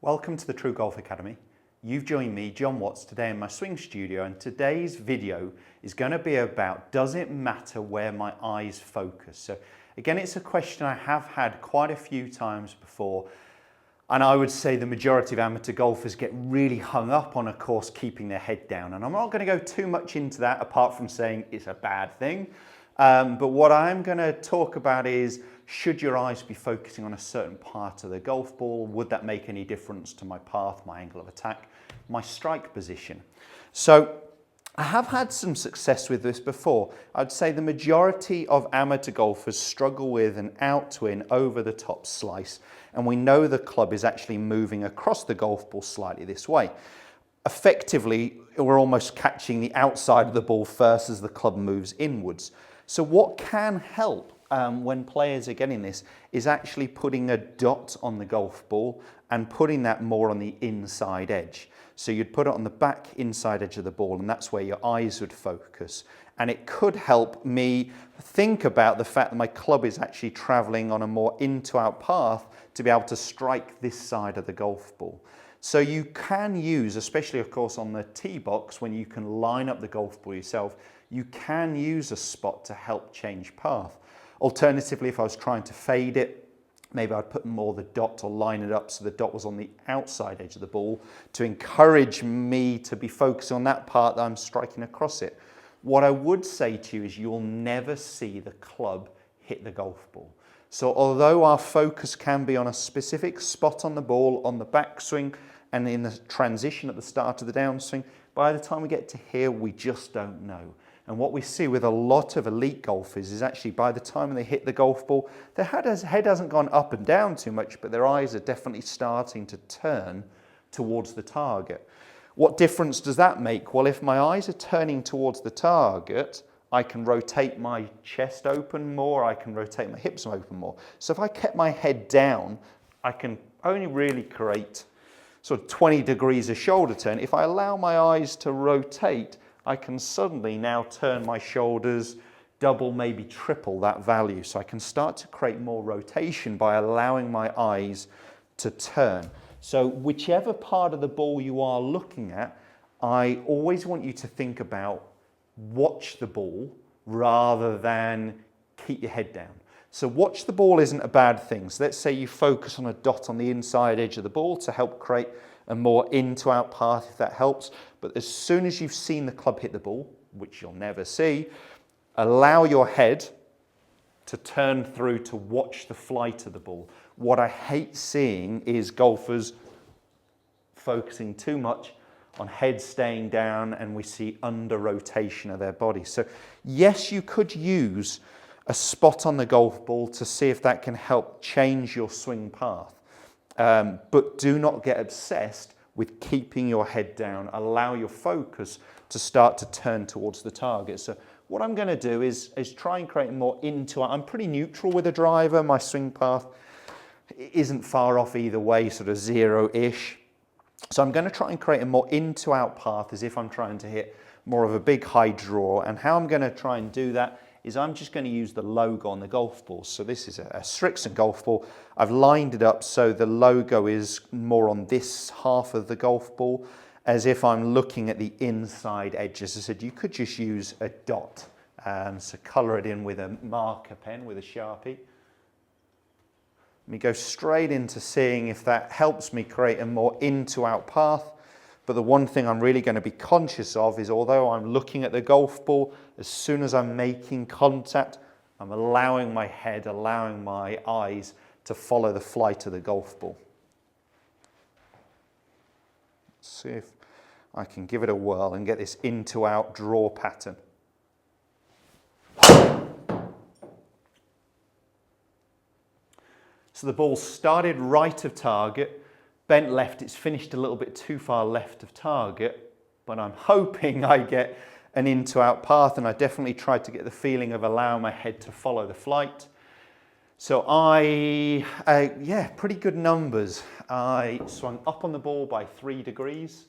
Welcome to the TruGolf Academy. You've joined me, Jon Watts, today in my swing studio, and today's video is going to be about, does it matter where my eyes focus? So again, it's a question I have had quite a few times before, and I would say the majority of amateur golfers get really hung up on, of course, keeping their head down. And I'm not going to go too much into that apart from saying it's a bad thing. But what I'm going to talk about is, should your eyes be focusing on a certain part of the golf ball? Would that make any difference to my path, my angle of attack, my strike position? So I have had some success with this before. I'd say the majority of amateur golfers struggle with an out to in over the top slice, and we know the club is actually moving across the golf ball slightly this way. Effectively, we're almost catching the outside of the ball first as the club moves inwards. So what can help when players are getting this is actually putting a dot on the golf ball and putting that more on the inside edge. So you'd put it on the back inside edge of the ball, and that's where your eyes would focus. And it could help me think about the fact that my club is actually traveling on a more in to out path to be able to strike this side of the golf ball. So you can use, especially of course on the tee box, when you can line up the golf ball yourself, you can use a spot to help change path. Alternatively, if I was trying to fade it, maybe I'd put more the dot or line it up so the dot was on the outside edge of the ball to encourage me to be focused on that part that I'm striking across it. What I would say to you is you'll never see the club hit the golf ball. So although our focus can be on a specific spot on the ball, on the backswing, and in the transition at the start of the downswing, by the time we get to here, we just don't know. And what we see with a lot of elite golfers is actually by the time they hit the golf ball, their head hasn't gone up and down too much, but their eyes are definitely starting to turn towards the target. What difference does that make? Well, if my eyes are turning towards the target, I can rotate my chest open more, I can rotate my hips open more. So if I kept my head down, I can only really create sort of 20 degrees of shoulder turn. If I allow my eyes to rotate, I can suddenly now turn my shoulders double, maybe triple that value. So I can start to create more rotation by allowing my eyes to turn. So whichever part of the ball you are looking at, I always want you to think about watch the ball rather than keep your head down. So watch the ball isn't a bad thing. So let's say you focus on a dot on the inside edge of the ball to help create a more in to out path, if that helps. But as soon as you've seen the club hit the ball, which you'll never see, allow your head to turn through to watch the flight of the ball. What I hate seeing is golfers focusing too much on head staying down, and we see under rotation of their body. So yes, you could use a spot on the golf ball to see if that can help change your swing path. But do not get obsessed with keeping your head down. Allow your focus to start to turn towards the target. So what I'm going to do is try and create more into it. I'm pretty neutral with a driver. My swing path isn't far off either way, sort of zero-ish. So I'm going to try and create a more into out path as if I'm trying to hit more of a big high draw. And how I'm going to try and do that is I'm just going to use the logo on the golf ball. So this is a Strixon golf ball. I've lined it up so the logo is more on this half of the golf ball, as if I'm looking at the inside edge. As I said, you could just use a dot. So colour it in with a marker pen, with a Sharpie. Let me go straight into seeing if that helps me create a more in to out path. But the one thing I'm really going to be conscious of is, although I'm looking at the golf ball, as soon as I'm making contact, I'm allowing my head, allowing my eyes to follow the flight of the golf ball. Let's see if I can give it a whirl and get this in to out draw pattern. So the ball started right of target, bent left, it's finished a little bit too far left of target, but I'm hoping I get an in to out path, and I definitely tried to get the feeling of allowing my head to follow the flight. So yeah, pretty good numbers. I swung up on the ball by 3 degrees,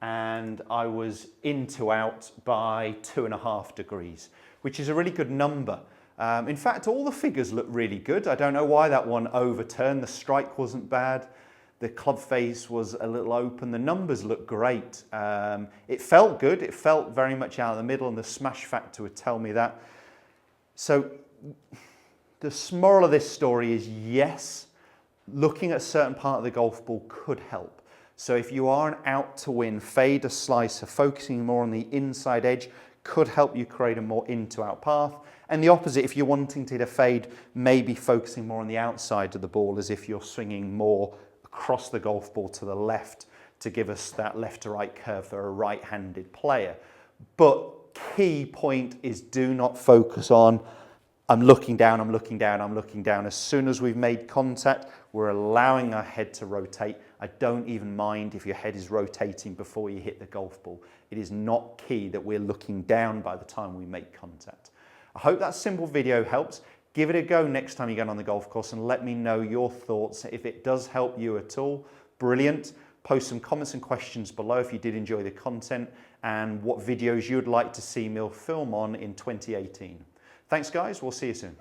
and I was in to out by 2.5 degrees, which is a really good number. In fact, all the figures look really good. I don't know why that one overturned. The strike wasn't bad. The club face was a little open. The numbers look great. It felt good. It felt very much out of the middle, and the smash factor would tell me that. So the moral of this story is yes, looking at a certain part of the golf ball could help. So if you are an out to win fader slicer, focusing more on the inside edge could help you create a more in to out path. And the opposite, if you're wanting to hit a fade, maybe focusing more on the outside of the ball, as if you're swinging more across the golf ball to the left to give us that left to right curve for a right-handed player. But key point is, do not focus on I'm looking down, I'm looking down, I'm looking down. As soon as we've made contact, we're allowing our head to rotate. I don't even mind if your head is rotating before you hit the golf ball. It is not key that we're looking down by the time we make contact. I hope that simple video helps. Give it a go next time you get on the golf course and let me know your thoughts. If it does help you at all, brilliant. Post some comments and questions below if you did enjoy the content and what videos you'd like to see me film on in 2018. Thanks guys, we'll see you soon.